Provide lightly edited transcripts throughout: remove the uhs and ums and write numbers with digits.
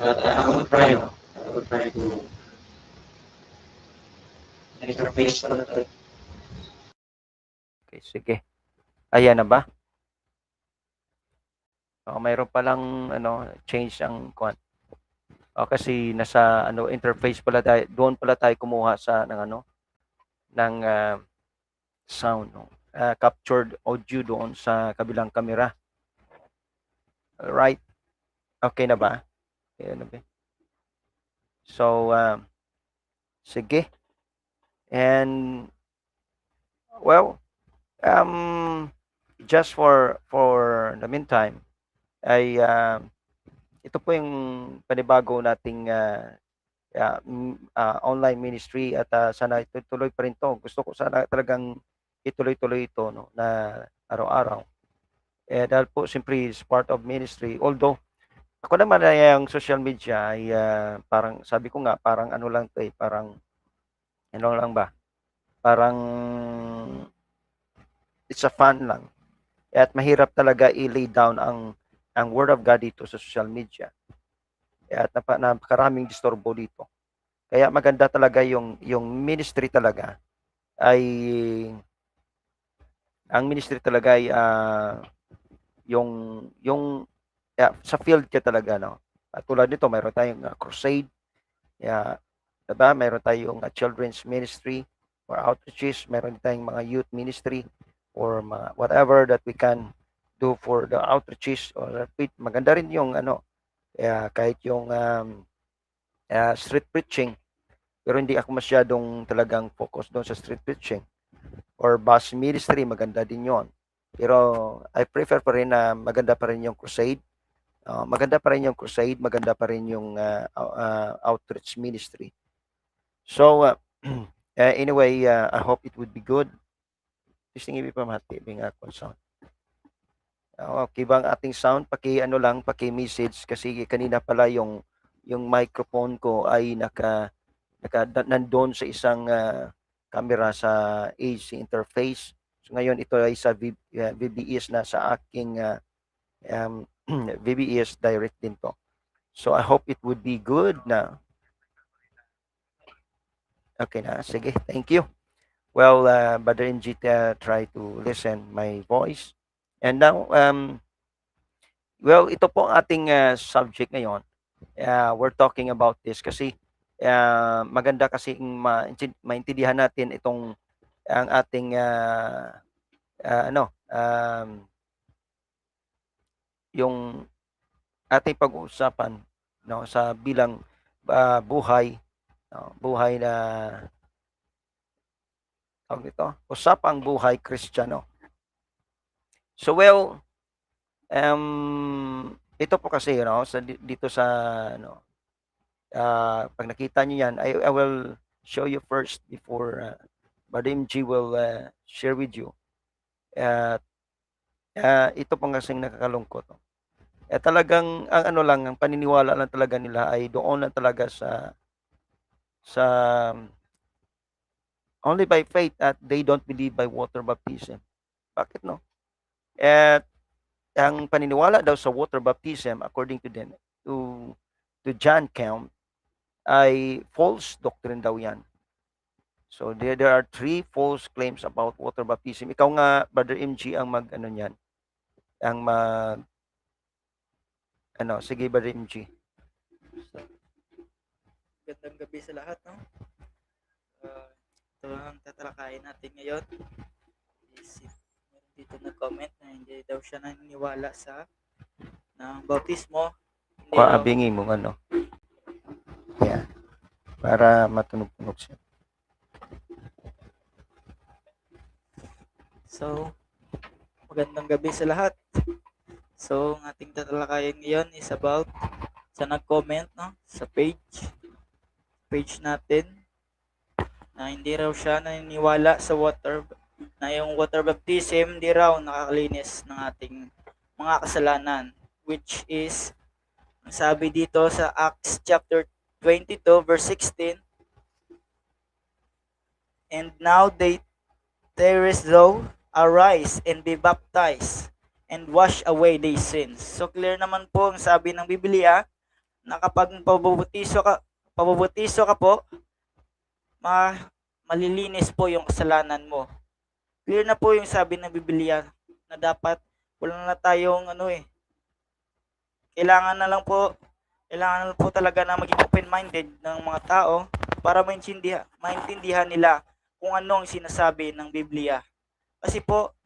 But I will try, no? I will try to interface pala to. Okay, sige. Ayan na ba? Mayroon palang ano, change ang kwan. Kasi nasa ano interface pala tayo, doon pala tayo kumuha sa ng ano ng sound, no? Captured audio doon sa kabilang camera. Right? Okay na ba? Ayan na ba? So, sige. And well, just for the meantime, ay ito po yung panibago nating online ministry at sana ituloy pa rin to. Gusto ko sana talagang ituloy-tuloy ito, no, na araw-araw. Dahil po siyempre is part of ministry. Although ako naman ay ang social media ay parang sabi ko nga parang ano lang 'to, parang ano lang ba, parang it's a fun lang. At mahirap talaga i-lay down ang word of God dito sa social media. At napakaraming disturbo dito. Kaya maganda talaga yung ministry talaga ay ang ministry talaga ay yung sa field ka talaga, no. At tulad nito mayroon tayong crusade, yeah, 'di ba? Mayroon tayong children's ministry or outreaches, mayroon tayong mga youth ministry or mga whatever that we can do for the outreaches or maganda rin yung ano, kahit yung street preaching. Pero hindi ako masyadong talagang focus doon sa street preaching or bus ministry, maganda din yon. Pero I prefer pa rin na maganda pa rin yung crusade. Maganda pa rin yung crusade, maganda pa rin yung outreach ministry. So, anyway, I hope it would be good. Testing ibig pamati, bing ako sound. Okay ba ang ating sound? Paki-ano lang, paki-message kasi kanina pala yung microphone ko ay nandoon sa isang camera sa AC interface. So ngayon ito ay sa VBS na sa aking VBS direct din to. So I hope it would be good na. Okay na, sige, thank you. Well, Brother Njita, try to listen my voice. And now, well, ito po ang ating subject ngayon. We're talking about this kasi maganda kasi maintindihan natin itong ang ating ano yung ating pag-uusapan, no, sa bilang buhay, no, buhay na tawag nito, usapang buhay Kristiyano. So well, ito po kasi, no, dito sa ano, pag nakita niyo yan, I will show you first before Brother MG will share with you. At ito po kasing nakakalungkot. No? Talagang ang ano lang, ang paniniwala lang talaga nila ay doon lang talaga sa only by faith at they don't believe by water baptism. Bakit no? At ang paniniwala daw sa water baptism according to them to John Count ay false doctrine daw yan. So there are three false claims about water baptism. Ikaw nga, Brother MG, ang mag-ano niyan, ang mag ano, sige Brother MG. Gandang gabi sa lahat, no? Ito ang tatalakayin natin ngayon. Meron dito nag-comment na hindi daw siya naniniwala sa ng bautismo. Abingin mo ano. Yeah. Para matunog-tunog siya. So, magandang gabi sa lahat. So, ang ating tatalakayin ngayon is about sa nag-comment, no, sa page natin na hindi raw siya naniniwala sa na yung water baptism hindi raw nakakalinis ng ating mga kasalanan, which is sabi dito sa Acts chapter 22 verse 16, and now there is thou arise and be baptized and wash away their sins. So clear naman po ang sabi ng Biblia na kapag pabubutiso ka po, malilinis po yung kasalanan mo. Clear na po yung sabi ng Biblia na dapat wala na tayong kailangan na lang po talaga na maging open-minded ng mga tao para maintindihan nila kung ano ang sinasabi ng Biblia. Kasi po,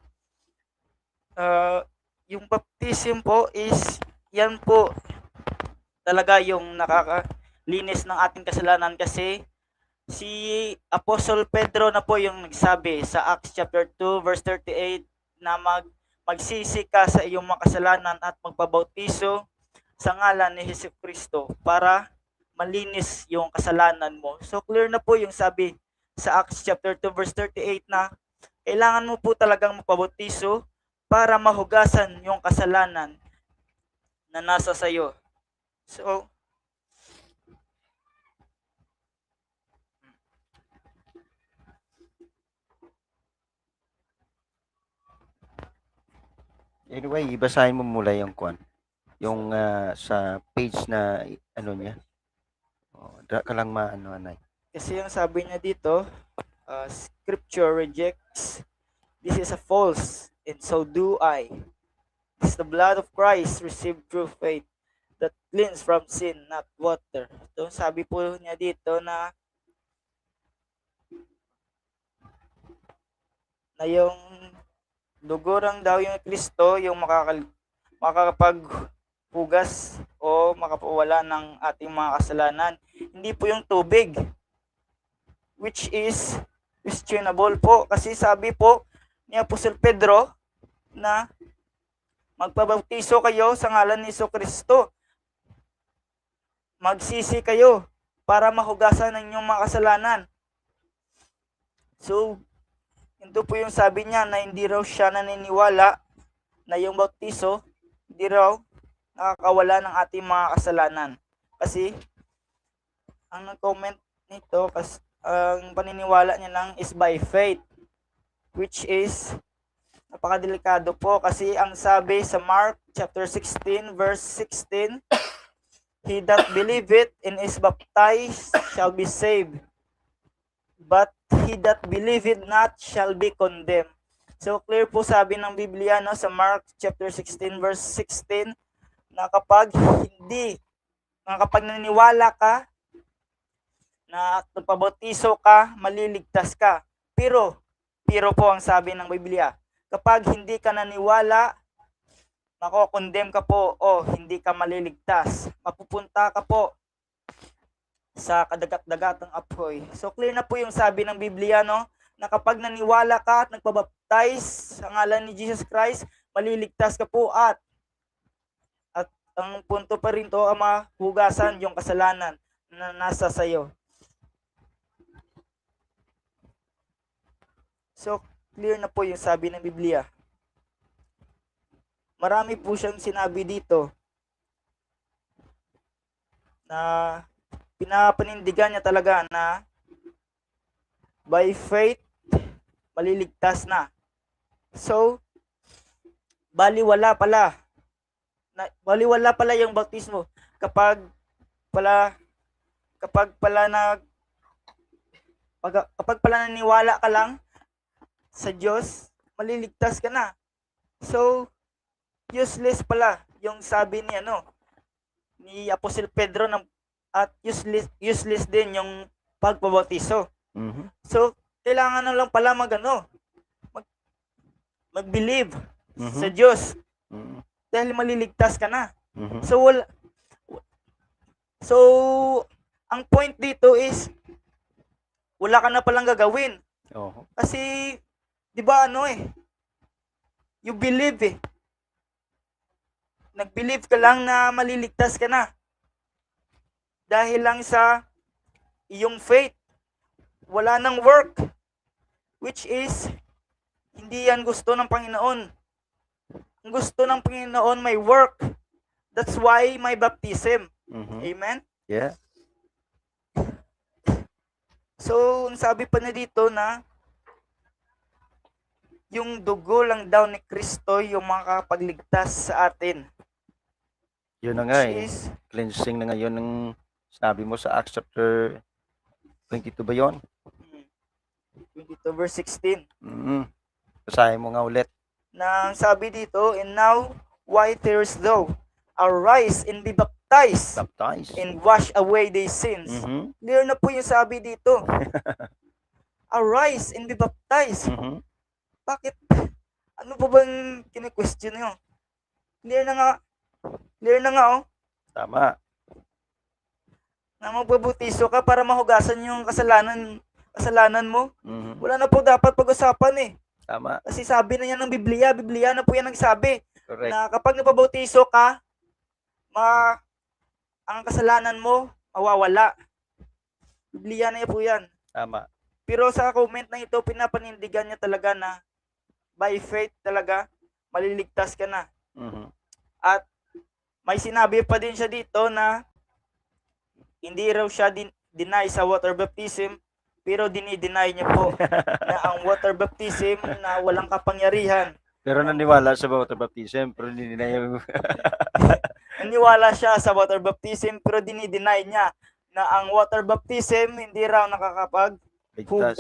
yung baptism po is, yan po talaga yung nakakalinis ng ating kasalanan, kasi si Apostle Pedro na po yung nagsabi sa Acts chapter 2 verse 38 na magsisi ka sa iyong mga kasalanan at magpabautiso sa ngalan ni Jesucristo para malinis yung kasalanan mo. So clear na po yung sabi sa Acts chapter 2 verse 38 na kailangan mo po talagang magpabautiso para mahugasan yung kasalanan na nasa sayo. So, Anyway, ibasahin mo mula yung yung sa page na niya. Ka lang anay. kasi yung sabi niya dito, Scripture rejects, this is a false, and so do I. This is the blood of Christ received through faith that cleans from sin, not water. So, sabi po niya dito na yung dugurang daw yung Kristo yung makakapaghugas o makapawala ng ating mga kasalanan. Hindi po yung tubig, which is questionable po, kasi sabi po ni Apostol Pedro na magpabautiso kayo sa ngalan ni Jesucristo. Magsisi kayo para mahugasan ng inyong mga kasalanan. So, ito po yung sabi niya na hindi raw siya naniniwala na yung bautiso hindi raw nakakawala ng ating mga kasalanan. Kasi, ang nag-comment nito, ang paniniwala niya lang is by faith, which is napakadelikado po, kasi ang sabi sa Mark chapter 16 verse 16, he that believeth and is baptized shall be saved, but he that believeth not shall be condemned. So clear po sabi ng Biblia sa Mark chapter 16 verse 16 na kapag naniniwala ka na nagpabautiso ka, maliligtas ka. Pero po ang sabi ng Biblia, kapag hindi ka naniwala, mako-condemn ka po o hindi ka maliligtas. Mapupunta ka po sa kadagat-dagatang apoy. So clear na po yung sabi ng Biblia na kapag naniwala ka at nagpabaptize sa ngalan ni Jesus Christ, maliligtas ka po at ang punto pa rin to ang mahugasan yung kasalanan na nasa sayo. So clear na po yung sabi ng Biblia. Marami po siyang sinabi dito na pinapanindigan niya talaga na by faith maliligtas na. So, baliwala pala yung bautismo kapag pala naniwala ka lang sa Diyos, maliligtas ka na. So, useless pala yung sabi ni Apostle Pedro at useless din yung pagbabautiso. Mhm. So, kailangan na lang pala mag-believe sa Diyos dahil maliligtas ka na. Mhm. So, ang point dito is wala ka na palang gagawin. Oo. Kasi 'di ba you believe Nag-believe ka lang na maliligtas ka na. Dahil lang sa iyong faith. Wala nang work. Which is, hindi yan gusto ng Panginoon. Ang gusto ng Panginoon may work. That's why may baptism. Mhm. Amen? Yeah. So, ang sabi pa na dito na yung dugo lang daw ni Kristo yung makakapagligtas sa atin. Yun na nga which eh. is Cleansing na ngayon ng sinabi mo sa Acts chapter 22 ba yun? 22 verse 16. Basahin mo nga ulit. Na sabi dito, and now, why tearest thou? Arise and be baptized Baptize. and wash away thy sins. Clear na po yung sabi dito. Arise and be baptized. Bakit? Ano pa bang kine-question nyo? Clear na nga. Clear na nga, oh. Tama. Na magbabutiso ka para mahugasan yung kasalanan mo. Wala na po dapat pag-usapan eh. Tama. Kasi sabi na yan ng Biblia na po yan nagsabi. Correct. Na kapag napabautiso ka, ang kasalanan mo mawawala. Biblia na po yan. Tama. Pero sa comment na ito, pinapanindigan niya talaga na by faith talaga, maliligtas ka na. At may sinabi pa din siya dito na hindi raw siya deny sa water baptism, pero dinideny niya po na ang water baptism na walang kapangyarihan. Pero naniwala sa water baptism, pero hindi na yung... Naniwala siya sa water baptism, pero dinideny niya na ang water baptism hindi raw nakakapag-hugas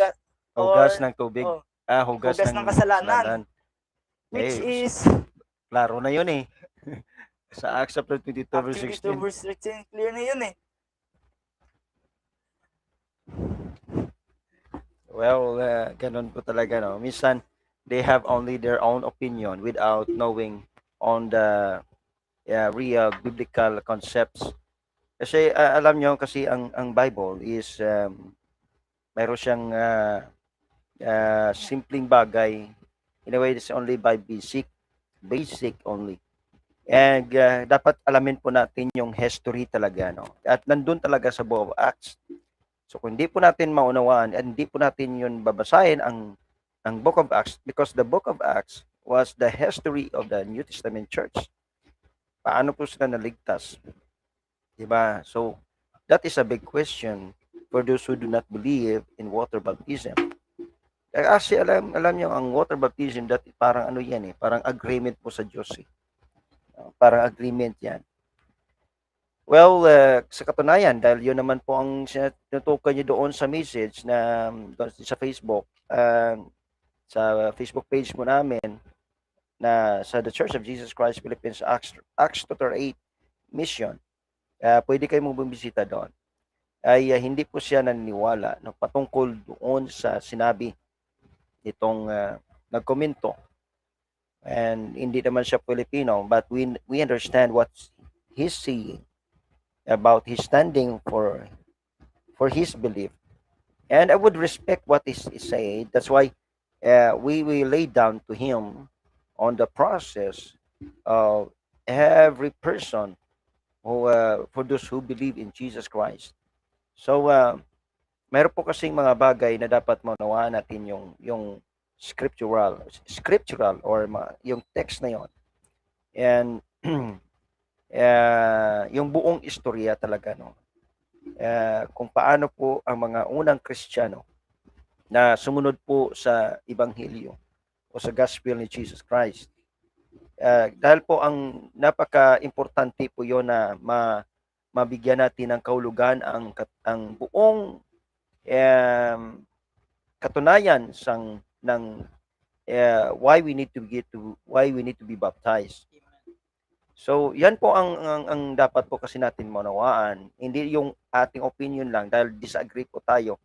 Hugas ng tubig. Hugas ng kasalanan. Which is... Klaro na yun eh. Sa Acts chapter 22 verse 16. verse 16, clear na yun eh. Well, ganun po talaga, no? Minsan, they have only their own opinion without knowing on the real biblical concepts. Kasi alam nyo, kasi ang Bible is mayroon siyang simpleng bagay. In a way, it's only by basic only. And dapat alamin po natin yung history talaga, no? At nandun talaga sa Book of Acts. So kung hindi po natin maunawaan at hindi po natin yun babasahin ang Book of Acts, because the Book of Acts was the history of the New Testament Church. Paano po sila naligtas? Diba? So that is a big question for those who do not believe in water baptism. Kasi alam niyo ang water baptism, that parang ano yan eh, parang agreement po sa Diyos eh. Parang agreement yan. Well, sa katunayan, dahil yun naman po ang tinutukoy niyo doon sa message na sa Facebook, sa Facebook page mo namin, na sa The Church of Jesus Christ Philippines Acts chapter 8 mission, pwede kayo mong bumisita doon. Ay hindi po siya naniniwala no, patungkol doon sa sinabi nitong nagkomento. And hindi naman siya Filipino, but we understand what he's saying about his standing for his belief. And I would respect what he said. That's why we will lay down to him on the process of every person who for those who believe in Jesus Christ. So meron po kasing mga bagay na dapat maunawaan natin yung scriptural or yung text na yon. And yung buong istorya talaga, no. Kung paano po ang mga unang Kristiyano na sumunod po sa ebanghelyo o sa gospel ni Jesus Christ. Dahil po ang napaka-importante po yon na mabigyan natin ng kahulugan ang buong katunayan ng why we need to be baptized. So yan po ang dapat po kasi natin maunawaan, hindi yung ating opinion lang dahil disagree po tayo.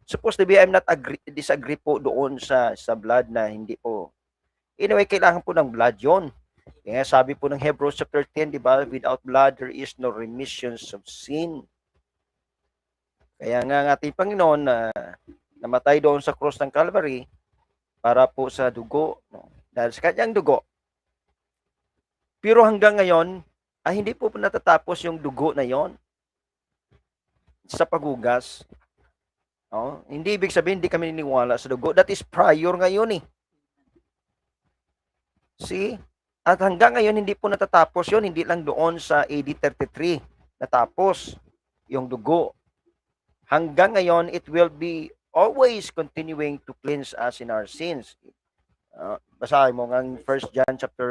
Supposed to be I'm not disagree po doon sa blood na hindi po. Anyway, kailangan po ng blood yon. Kaya sabi po ng Hebrews chapter 10, di ba, without blood there is no remission of sin. Kaya nga ang ating Panginoon na namatay doon sa cross ng Calvary para po sa dugo, no? Dahil sa kanyang dugo. Pero hanggang ngayon, hindi po natatapos yung dugo na yon sa paghugas. No? Hindi ibig sabihin hindi kami niniwala sa dugo. That is prior ngayon eh. See? At hanggang ngayon hindi po natatapos yon, hindi lang doon sa AD 33 natapos yung dugo. Hanggang ngayon, it will be always continuing to cleanse us in our sins. Basahin mo ng 1 John chapter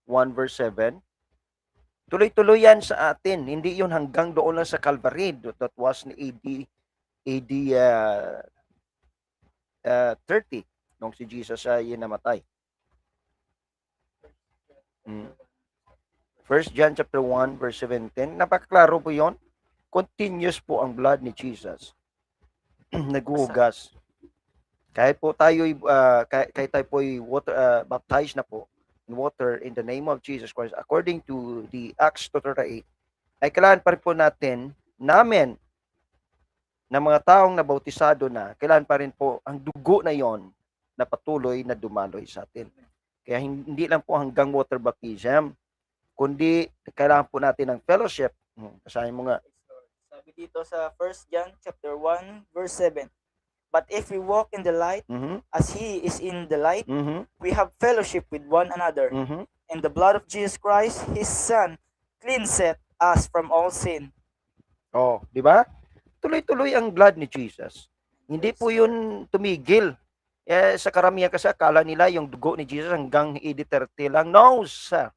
1 verse 7. Tuloy-tuloy yan sa atin. Hindi yun hanggang doon lang sa Calvary. That was in AD 30 nung si Jesus ay namatay. First John chapter 1 verse 17. Napakaklaro po yon. Continuous po ang blood ni Jesus. Naghuhugas. Kahit po tayo kahit tayo po baptized na po in water in the name of Jesus Christ according to the Acts 2:38, ay kailangan pa rin po namin na mga taong nabautisado na, kailangan pa rin po ang dugo na yon na patuloy na dumaloy sa atin. Kaya hindi lang po hanggang water baptism, kundi kailangan po natin ng fellowship. Basahin mo nga. Sabi dito sa 1 John chapter 1 verse 7. But if we walk in the light, as He is in the light, we have fellowship with one another. And the blood of Jesus Christ, His Son, cleanseth us from all sin. Oh, di ba? Tuloy-tuloy ang blood ni Jesus. Hindi po yun tumigil. Sa karamihan kasi akala nila yung dugo ni Jesus hanggang AD 30 lang. No, sir.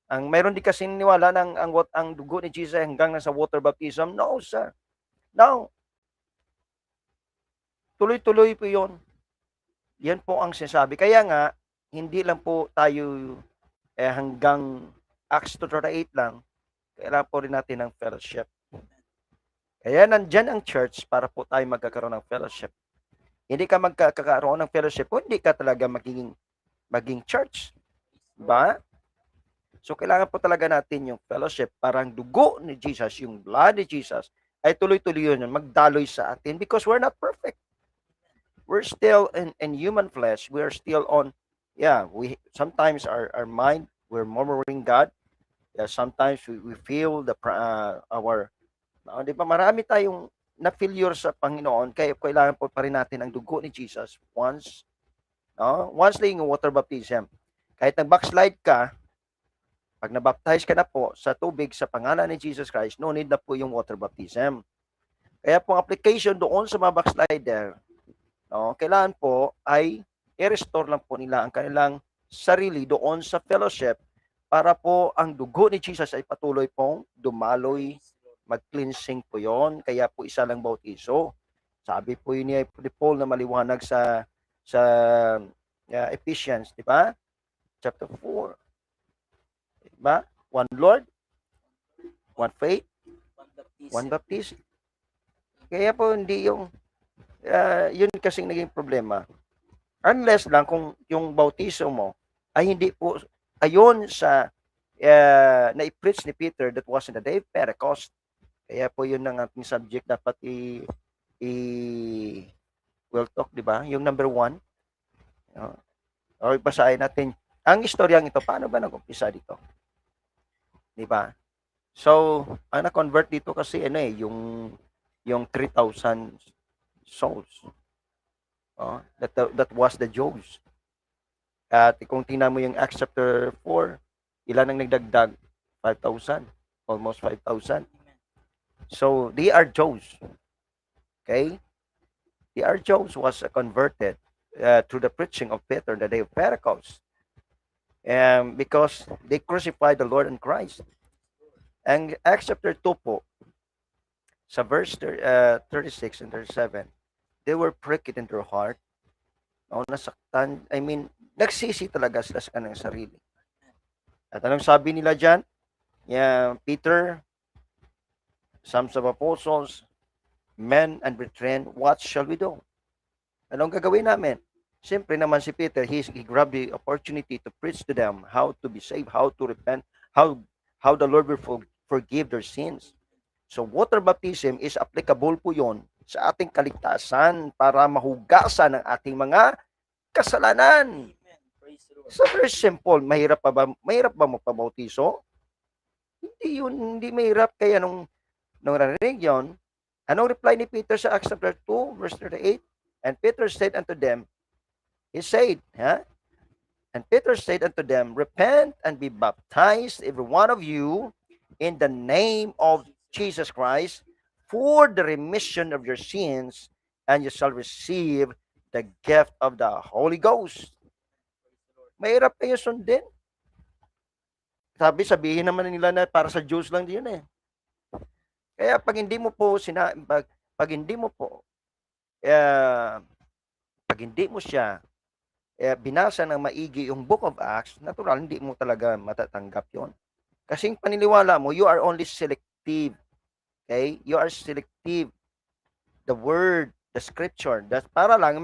Mayroon din kasi niwala ng ang dugo ni Jesus hanggang nasa water baptism. No, sir. No. Tuloy-tuloy po yun. Yan po ang sinasabi. Kaya nga, hindi lang po tayo hanggang Acts 2:38 lang. Kailangan po rin natin ng fellowship. Kaya nandyan ang church para po tayo magkakaroon ng fellowship. Hindi ka magkakaroon ng fellowship kung hindi ka talaga maging church. Diba? So, kailangan po talaga natin yung fellowship para ang dugo ni Jesus, yung blood ni Jesus, ay tuloy-tuloy yun, magdaloy sa atin because we're not perfect. We're still in human flesh. We're still on, we sometimes our mind, we're murmuring God. Sometimes we feel di ba, marami tayong na-failure sa Panginoon, kaya kailangan po pa rin natin ang dugo ni Jesus once lang yung water baptism. Kahit nag-backslide ka, pag nabaptize ka na po sa tubig sa pangalan ni Jesus Christ, no need na po yung water baptism. Kaya po application doon sa mga backslider, kailangan po ay i-restore lang po nila ang kanilang sarili doon sa fellowship para po ang dugo ni Jesus ay patuloy pong dumaloy, mag-cleansing po yon. Kaya po isa lang bautiso. Sabi po yun ni Paul na maliwanag sa Ephesians, di ba? Chapter 4. Di ba? One Lord, one faith, one baptism. Kaya po hindi yung yun kasing naging problema. Unless lang kung yung bautismo mo ay hindi po ayon sa na-preach ni Peter that was in the day of Pentecost. Kaya po yun ang ating subject dapat we'll talk, di ba? Yung number 1. O basahin natin ang istoryang ito. Paano ba nag-umpisa dito? Di ba? So, ang na-convert dito kasi yung 3,000 souls. That was the Jews. At kung tingnan mo yung Acts chapter 4, ilan ang nagdagdag? 5,000. Almost 5,000. So, they are Jews. Okay? They are Jews was converted through the preaching of Peter in the day of Pentecost. Because they crucified the Lord and Christ. And Acts chapter 2 po, sa verse 36 and 37, they were pricked in their heart. Nasaktan. Nagsisi talaga sila sa kanilang sarili. At anong sabi nila dyan? Peter, sons of apostles, men and brethren, what shall we do? Anong gagawin namin? Siyempre naman si Peter, he grabbed the opportunity to preach to them how to be saved, how to repent, how the Lord will forgive their sins. So water baptism is applicable po yon sa ating kaligtasan para mahugasan ang ating mga kasalanan. So very simple. Mahirap ba magpabautiso? Hindi mahirap. Kaya nung narinig yun, anong reply ni Peter sa Acts chapter 2 verse 38? And Peter said unto them, and Peter said unto them, repent and be baptized every one of you in the name of Jesus Christ for the remission of your sins, and you shall receive the gift of the Holy Ghost. Mahirap kayo sundin. sabihin naman nila na para sa Jews lang din yun eh. Kaya pag hindi mo po pag hindi mo po pag hindi mo siya binasa ng maigi yung Book of Acts, natural hindi mo talaga matatanggap yon. Kasi yung paniniwala mo, you are only selective. Okay? You are selective. The word, the scripture, that's para lang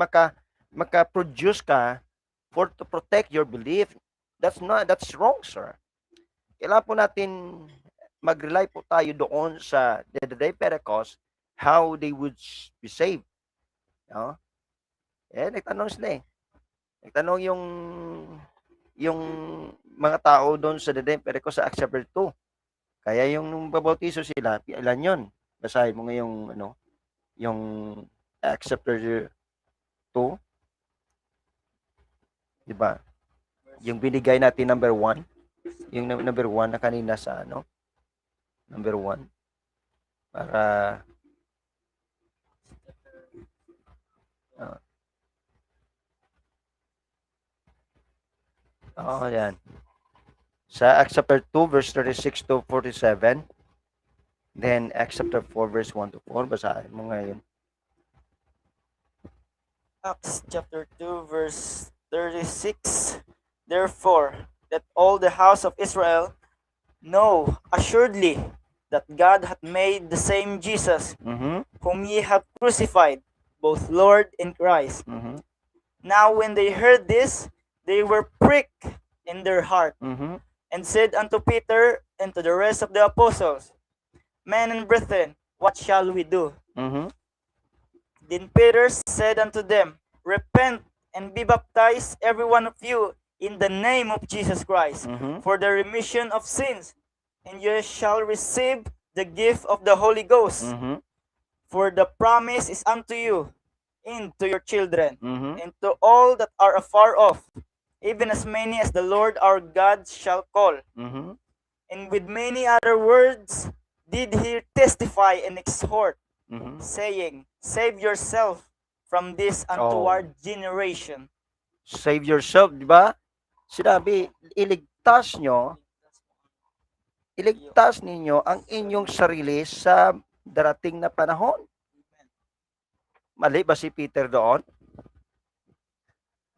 maka-produce ka to protect your belief. That's wrong, sir. Kailangan po natin mag-rely po tayo doon sa the day Pentecost, how they would be saved. No? Nagtanong sila eh. Nagtanong yung mga tao doon sa the day Pentecost sa Acts chapter 2. Kaya yung nung babautiso sila, ilan yun? Basahin mo ngayong yung Acts chapter 2. Diba? Yung binigay natin number 1. Yung number 1 na kanina sa number 1. Para yan. Sa Acts chapter 2 verse 36 to 47. Then Acts chapter 4 verse 1 to 4. Basahin mo ngayon. Acts chapter 2 verse 36. Therefore, that all the house of Israel know assuredly that God hath made the same Jesus, whom ye have crucified, both Lord and Christ. Now when they heard this, they were pricked in their heart, and said unto Peter and to the rest of the apostles, Men and brethren, what shall we do? Then Peter said unto them, Repent and be baptized every one of you in the name of Jesus Christ, for the remission of sins, and ye shall receive the gift of the Holy Ghost. For the promise is unto you, and to your children, and to all that are afar off, even as many as the Lord our God shall call. And with many other words did he testify and exhort, saying, Save yourself from this untoward generation. Save yourself, di ba? Sinabi, iligtas ninyo ang inyong sarili sa darating na panahon. Mali ba si Peter doon?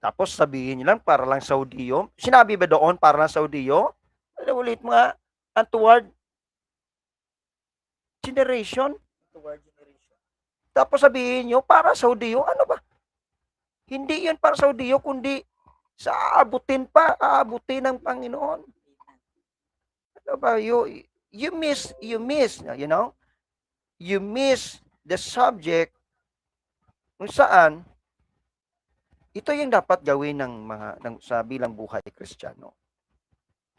Tapos sabihin niyo lang para lang sa Hudiyo. Sinabi ba doon para lang sa Hudiyo? Ulit mga untoward generation. Tapos sabihin nyo, para sa Hudiyo, ano ba? Hindi yan para sa Hudiyo, kundi sa aabutin ng Panginoon. Ano ba? You miss, you miss the subject kung saan ito yung dapat gawin sa bilang buhay Kristiyano.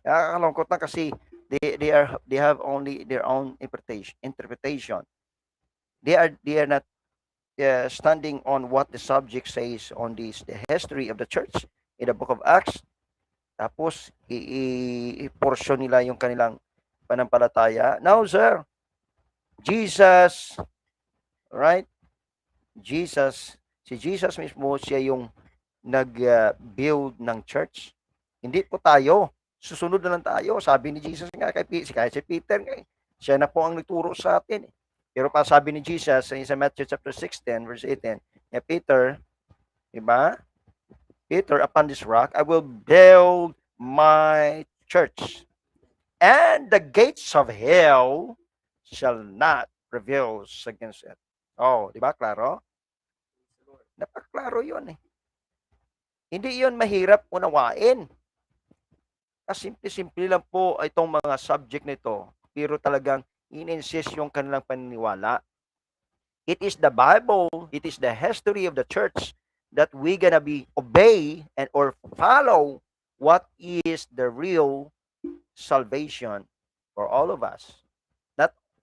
Nakakalungkot na kasi they have only their own interpretation. They are not standing on what the subject says on the history of the church in the book of Acts. Tapos i-portion nila yung kanilang panampalataya. Now, sir, Jesus, right? Si Jesus mismo, siya yung nag-build ng church. Hindi po tayo. Susunod na lang tayo. Sabi ni Jesus nga kay si Peter, siya na po ang nagturo sa atin. Pero pa sabi ni Jesus sa Matthew chapter 16 verse 18, Peter, diba? Peter, upon this rock, I will build my church. And the gates of hell shall not prevail against it. Oh, diba? Klaro? Napaklaro yun eh. Hindi yun mahirap unawain. Simple-simple lang po itong mga subject nito. Pero talagang in-insist yung kanilang paniniwala. It is the Bible, it is the history of the church that we gonna be obey and or follow what is the real salvation for all of us.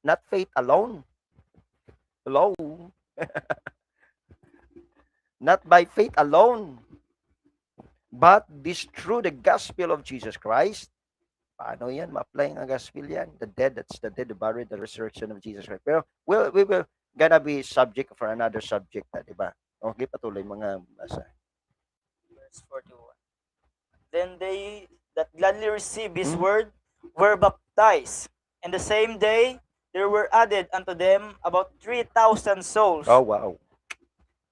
Not faith alone. Hello. Not by faith alone, but this through the gospel of Jesus Christ. Paano yan? Ma-apply ang gospel yan. The dead, that's the dead, the buried, the resurrection of Jesus Christ. Pero we will gonna be subject for another subject, diba? Okay, patuloy mga basa. Verse 41. Then they that gladly receive his word were baptized. And the same day there were added unto them about 3,000 souls. Oh, wow.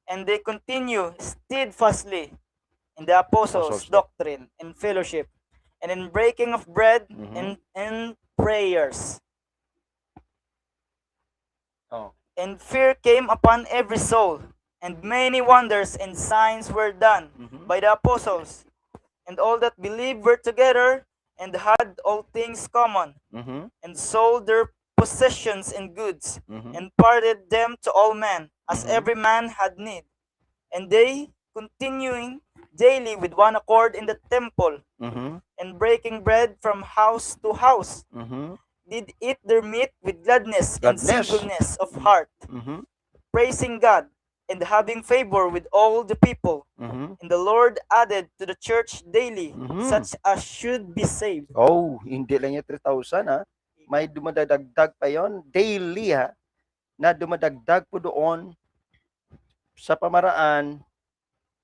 And they continue steadfastly in the apostles' Apostles' doctrine and fellowship, and in breaking of bread Mhm. and in prayers. Oh. And fear came upon every soul, and many wonders and signs were done Mhm. by the apostles. And all that believed were together, and had all things common, Mhm. and sold their possessions and goods, Mhm. and parted them to all men, as Mhm. every man had need. And they, continuing daily with one accord in the temple, Mhm. and breaking bread from house to house, Mhm. did eat their meat with gladness and Gladness. singleness of heart, Mhm. praising God, and having favor with all the people. Mhm. And the Lord added to the church daily Mhm. such as should be saved. Oh, hindi lang yung 3,000 ha. May dumadagdag pa yon daily ha, na dumadagdag po doon sa pamaraan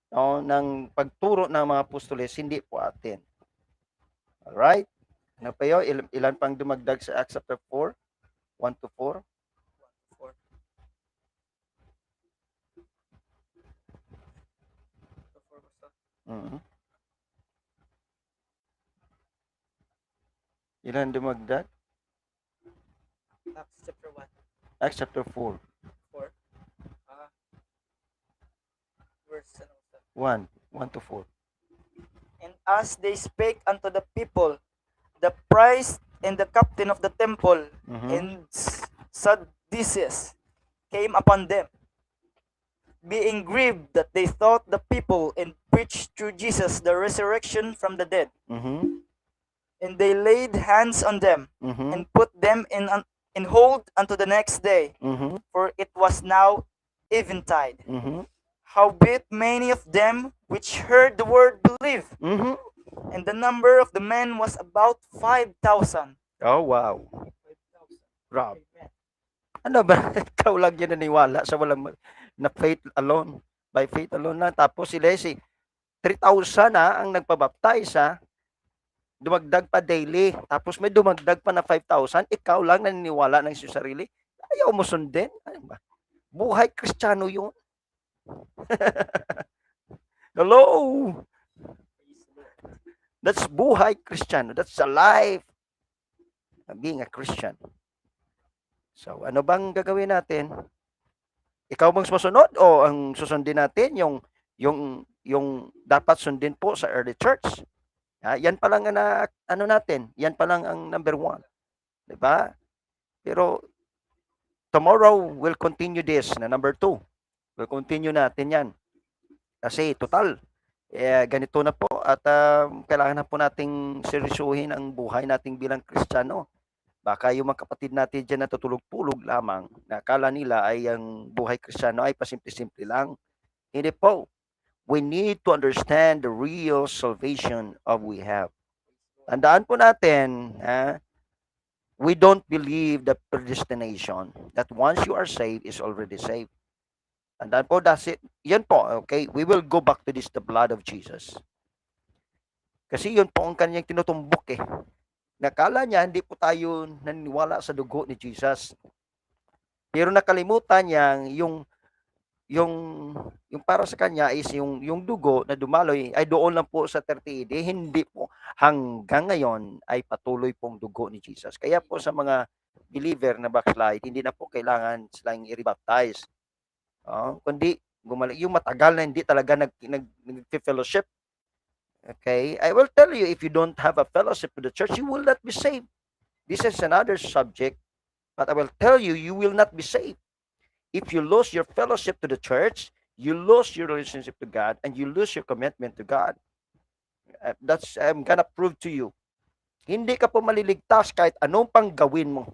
no, ng pagturo ng mga apostoles, hindi po atin. Alright? Ano pa yun? Ilan pang dumagdag sa Acts chapter 4? 1 to 4? Mhm. Ilan dumagdag? Acts chapter 1, Acts chapter 4. 4, verse 1 to 4. And as they spake unto the people, the priest and the captain of the temple Mhm. and Sadducees came upon them, being grieved that they thought the people, and preached through Jesus the resurrection from the dead. Mhm. And they laid hands on them, Mhm. and put them in hold unto the next day, Mhm. for it was now eventide. Mhm. Howbeit many of them which heard the word believed, Mhm. and the number of the men was about 5,000. Oh, wow. Rob. Ano ba? Ikaw lang yan naniwala sa walang na faith alone. By faith alone lang. Tapos si Leslie, 3,000 ang nagpabaptize ha. Dumagdag pa daily. Tapos may dumagdag pa na 5,000. Ikaw lang naniniwala ng iyong sarili. Ayaw mo sundin. Ano ba? Buhay Kristiyano yun. Hello? That's buhay Kristiyano. That's a life of being a Christian. So, ano bang gagawin natin? Ikaw bang susunod o ang susundin natin yung dapat sundin po sa early church? Yan pa lang na ano natin, yan pa lang ang number 1. 'Di ba? Pero tomorrow we'll continue this na number 2. We'll continue natin 'yan. Kasi total ganito na po at kailangan na po nating seryosohin ang buhay nating bilang Kristiyano. Baka yung mga kapatid natin dyan natutulog-tulog lamang na akala nila ay ang buhay Kristiyano ay pasimple-simple lang. Hindi po. We need to understand the real salvation of we have. Tandaan po natin, we don't believe the predestination that once you are saved is already saved. Tandaan po, that's it. Yan po, okay? We will go back to this, the blood of Jesus. Kasi yun po ang kanyang tinutumbok eh. Nakala niya, hindi po tayo naniniwala sa dugo ni Jesus. Pero nakalimutan niya yung para sa kanya is yung dugo na dumaloy ay doon lang po sa 30 AD, hindi po hanggang ngayon ay patuloy pong dugo ni Jesus. Kaya po sa mga believer na backslide, hindi na po kailangan silang i-rebaptize. Kundi yung matagal na hindi talaga nag-fellowship. Okay? I will tell you, if you don't have a fellowship with the church, you will not be saved. This is another subject, but I will tell you, you will not be saved. If you lose your fellowship to the church, you lose your relationship to God, and you lose your commitment to God. That's I'm gonna prove to you. Hindi ka po maliligtas kahit anong pang gawin mo.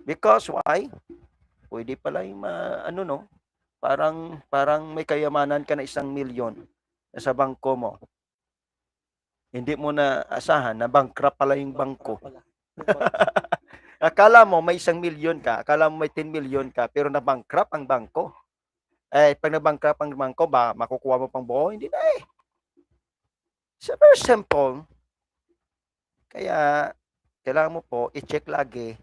Because why? Pwede pala yung parang may kayamanan ka na 1,000,000 sa bangko mo. Hindi mo na asahan na bankrupt pala yung bangko. Akala mo may 1,000,000 ka, akala mo may 10 million ka, pero na-bankrupt ang bangko. Pag na-bankrupt ang bangko, ba makukuha mo pang buo? Hindi na eh. It's very simple. Kaya kailangan mo po i-check lagi,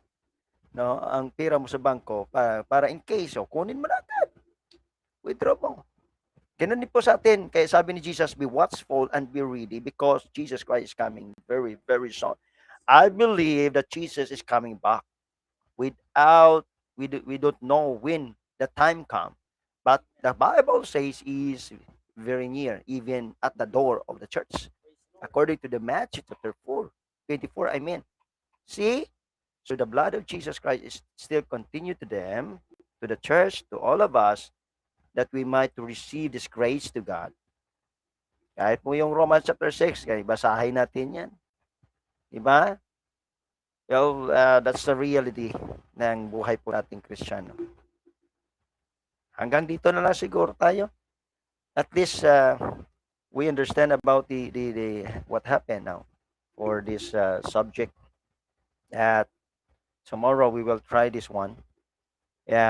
no, ang pera mo sa bangko para in case, kunin mo na agad, withdraw mo. Ganun din po sa atin. Kaya sabi ni Jesus, be watchful and be ready because Jesus Christ is coming very, very soon. I believe that Jesus is coming back without, we don't know when the time comes. But the Bible says he is very near, even at the door of the church. According to the Matthew chapter 4:24, I mean. See? So the blood of Jesus Christ is still continue to them, to the church, to all of us, that we might receive this grace to God. Kahit po yung Romans chapter 6, kaya basahin natin yan. Diba? Well, that's the reality ng buhay po nating Kristiyano. Hanggang dito na lang siguro tayo. At least we understand about the what happened now for this subject. At tomorrow we will try this one.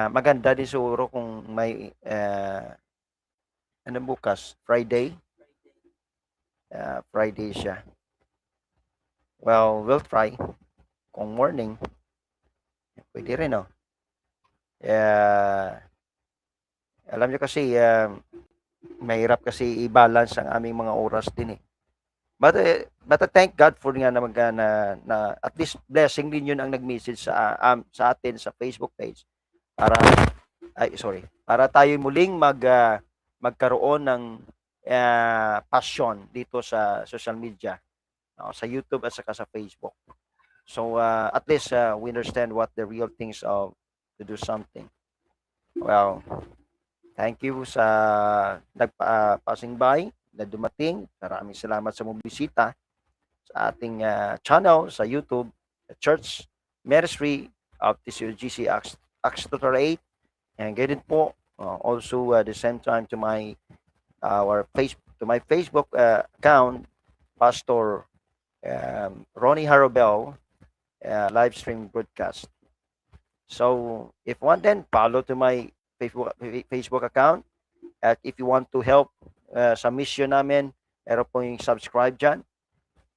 Maganda din siguro kung may bukas, Friday. Friday siya. Well, we'll try. Kung morning, pwede rin, no? Alam nyo kasi, mahirap kasi i-balance ang aming mga oras din eh. But I thank God for nga na at least blessing din yun ang nag-message sa atin sa Facebook page para tayo muling magkaroon ng passion dito sa social media, sa YouTube at saka sa Facebook. So at least we understand what the real things of to do something. Well, thank you sa passing by na dumating. Maraming salamat sa bumisita sa ating channel sa YouTube, the Church Ministry of TCOGC Acts 8. And ganun po also the same time to my Facebook account, Pastor Ronnie Harobel live stream broadcast. So if one, then follow to my Facebook account. At if you want to help sa mission namin, meron po yung subscribe dyan.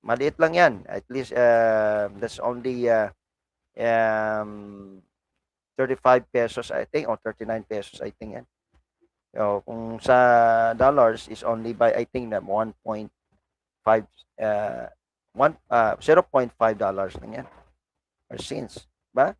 Maliit lang yan. At least that's only 35 pesos I think, or 39 pesos I think yan. So, kung sa dollars is only by I think na 0.5 $0.5 lang yan. Or cents. Ba?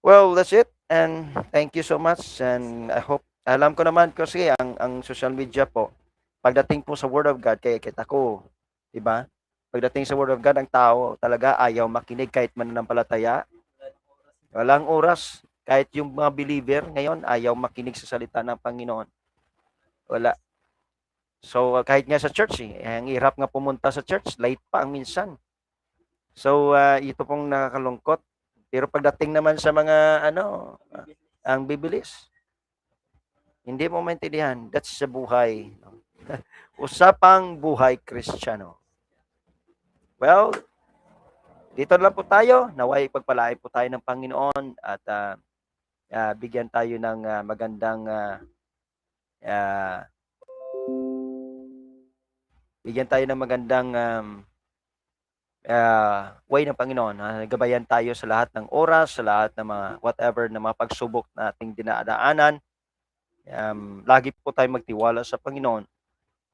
Well, that's it. And thank you so much. And I hope, alam ko naman kasi ang social media po, pagdating po sa Word of God, kaya kita ko, diba? Pagdating sa Word of God, ang tao talaga ayaw makinig kahit mananampalataya. Walang oras. Kahit yung mga believer ngayon, ayaw makinig sa salita ng Panginoon. Wala. So, kahit nga sa church, ang hirap nga pumunta sa church, late pa ang minsan. So, ito pong nakakalungkot. Pero pagdating naman sa mga, ang bibilis, hindi mo maintindihan. That's sa buhay. Usapang buhay Kristiyano. Well, dito na lang po tayo. Naway pagpalain po tayo ng Panginoon at bigyan tayo ng magandang way ng Panginoon. Gabayan tayo sa lahat ng oras, sa lahat ng mga whatever na mga pagsubok na ating dinadaanan. Lagi po tayo magtiwala sa Panginoon.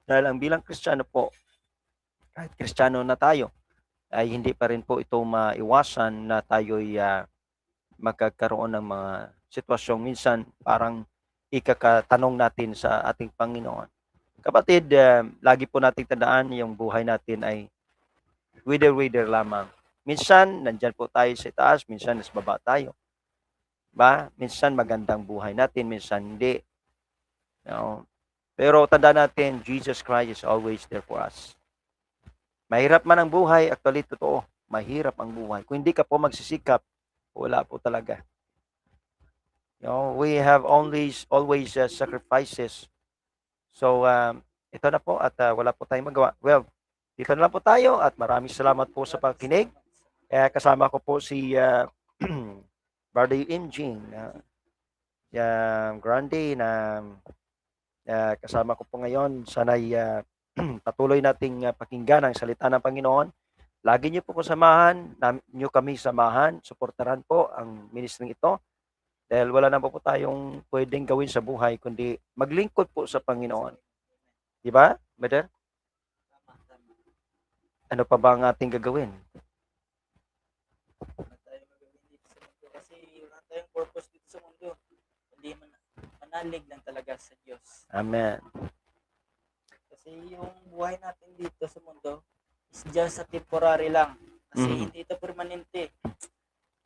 Dahil ang bilang Kristiyano po, kahit Kristiyano na tayo, ay hindi pa rin po ito maiwasan na tayo'y magkakaroon ng mga sitwasyong minsan parang ikakatanong natin sa ating Panginoon. Kapatid, lagi po nating tandaan yung buhay natin ay wither lamang. Minsan, nandyan po tayo sa taas, minsan nasa baba tayo. Ba? Minsan magandang buhay natin, minsan hindi. Pero tanda natin, Jesus Christ is always there for us. Mahirap man ang buhay, actually totoo, mahirap ang buhay. Kung hindi ka po magsisikap, wala po talaga. We have always sacrifices. So, ito na po at wala po tayong magawa. Well, dito na lang po tayo at maraming salamat po sa pagkinig. Kasama ko po si Brother Imjing Grande na kasama ko po ngayon. Sana'y patuloy nating pakinggan ang salita ng Panginoon. lagi niyo po ko samahan, niyo kami samahan, suportahan po ang ministry ito. Dahil wala na po tayong pwedeng gawin sa buhay, kundi maglingkod po sa Panginoon. Di ba, brother? Ano pa ba ang ating gagawin? Wala tayong magagawin dito sa mundo kasi wala tayong purpose dito sa mundo. Hindi manalig lang talaga sa Diyos. Amen. Kasi yung buhay natin dito sa mundo is just a temporary lang. Kasi Mhm. hindi ito permanente.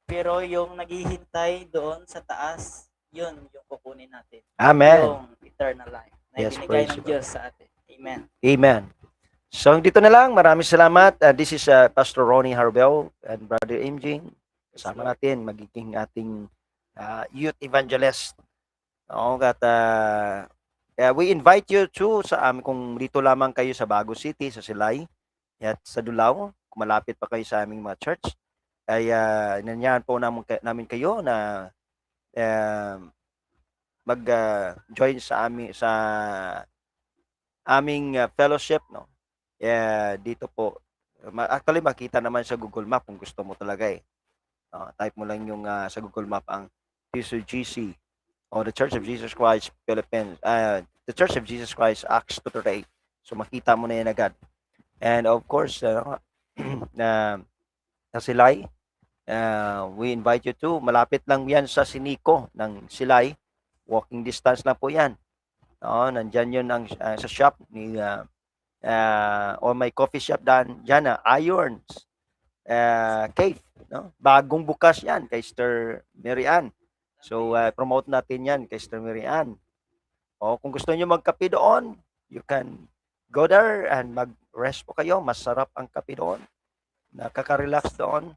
Pero yung naghihintay doon sa taas, yun yung kukunin natin. Amen. Yung eternal life na Yes, ibinigay praise ng God. Diyos sa atin. Amen. Amen. So, dito na lang. Maraming salamat. This is Pastor Ronnie Harbel and Brother Imjing. Kasama natin, magiging ating youth evangelist. Oo, at we invite you to sa amin, kung dito lamang kayo sa Bago City, sa Silay, at sa Dulao, kung malapit pa kayo sa aming mga church, ay inanyahan po namin kayo na mag-join sa aming fellowship, no? Dito po. Actually, makita naman sa Google Map kung gusto mo talaga eh. Type mo lang yung sa Google Map ang TCGC o The Church of Jesus Christ Philippines. The Church of Jesus Christ Acts 2:38. So makita mo na yan agad. And of course, na Silay, we invite you to. Malapit lang yan sa Sinico ng Silay. Walking distance lang po yan. Nandyan yun ang, sa shop ni o may coffee shop dyan na Irons Cave, no? Bagong bukas yan kay Sister Mary Ann. So promote natin yan kay Sister Mary Ann. O kung gusto niyo magkape doon, you can go there and mag-rest po kayo. Masarap ang kape doon. Nakaka-relax doon.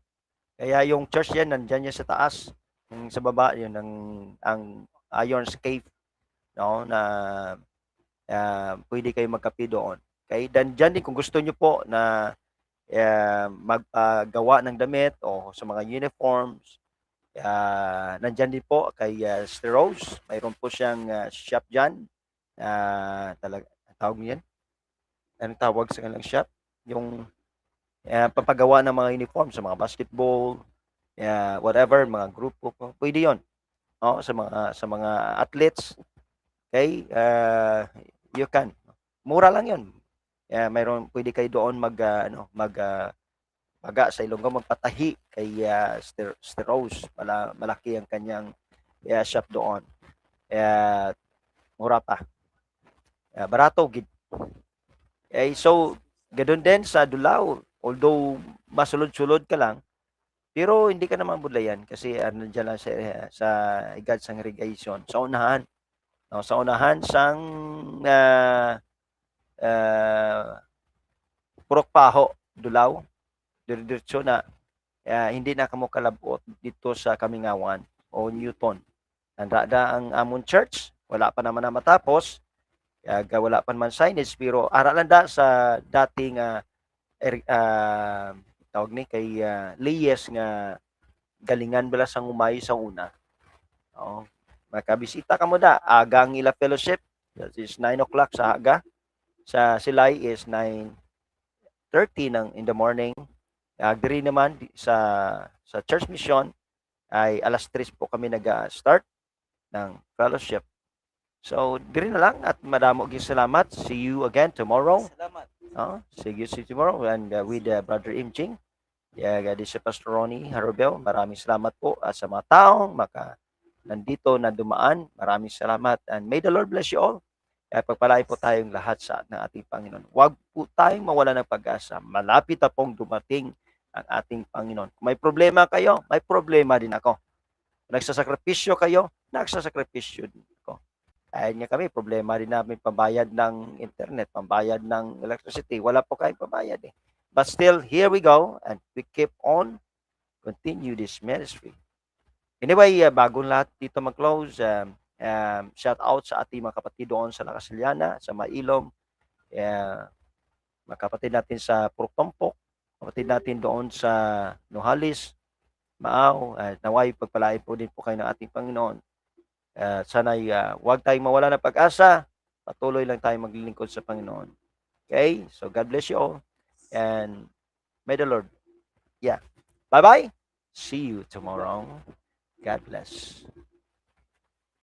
Kaya yung church yan, nandyan yan sa taas. Yung sa baba, yun ang Irons Cave, no, na pwede kayo magkape doon. Okay? Dan dyan din kung gusto niyo po na maggawa ng damit o sa mga uniforms, nandyan din po kay Sister Rose. Mayroon po siyang shop dyan. Talaga, tawag niyan? Anong tawag sa kanilang shop? Yung papagawa ng mga uniform sa mga basketball, whatever, mga grupo po. Pwede yon, no? Sa mga athletes. Okay? You can. Mura lang yon. Mayroon, pwede kayo doon maga sa Ilonggo, magpatahi kay Sister Rose. Malaki ang kanyang shop doon. Mura pa. Barato gid. Okay, so gadun din sa Dulao. Although masulod-sulod ka lang, pero hindi ka naman budlayan kasi nandiyan lang sa igad sang irrigation. Sa unahan. No, sa unahan sang Purok Paho, Dulao. Diretso na. Hindi na kamo kalabot dito sa Kamingawan o Newton. Nandada ang amon church. Wala pa naman na matapos. Wala pa man signage, pero aralan da sa dating tawag ni kay Leyes nga galingan bala sang umayo sa una. Makabisita ka mo da. Aga ang ila fellowship. That is 9 o'clock sa aga. Sa Silay is 9:30 in the morning. Diri naman sa church mission ay alas 3 po kami nag-start ng fellowship. So, diri na lang at madamo gyud salamat. See you again tomorrow. Salamat. See you tomorrow and with Brother Imjing. This is Pastor Ronnie Harbel. Maraming salamat po sa mga taong nandito na dumaan. Maraming salamat and may the Lord bless you all. Pagpalain po tayong lahat sa ng ating Panginoon. Huwag po tayong mawala ng pag-asa. Malapit na pong dumating ang ating Panginoon. Kung may problema kayo, may problema din ako. Kung nagsasakripisyo kayo, nagsasakripisyo din ako. Ayun nga kami, problema din namin pambayad ng internet, pambayad ng electricity. Wala po kayong pambayad eh. But still, here we go and we keep on continue this ministry. Anyway, bagong lahat dito mag-close, shout out sa ating mga kapatid doon sa Lacasiliana, sa Mailom, mga kapatid natin sa Purok-Tompok, kapatid natin doon sa Nogales, Maaw, naway pagpalain po din po kayo ng ating Panginoon. Sana'y huwag tayong mawala ng pag-asa, patuloy lang tayong maglilingkod sa Panginoon. Okay? So God bless you all. And May the Lord. Yeah. Bye-bye. See you tomorrow. God bless.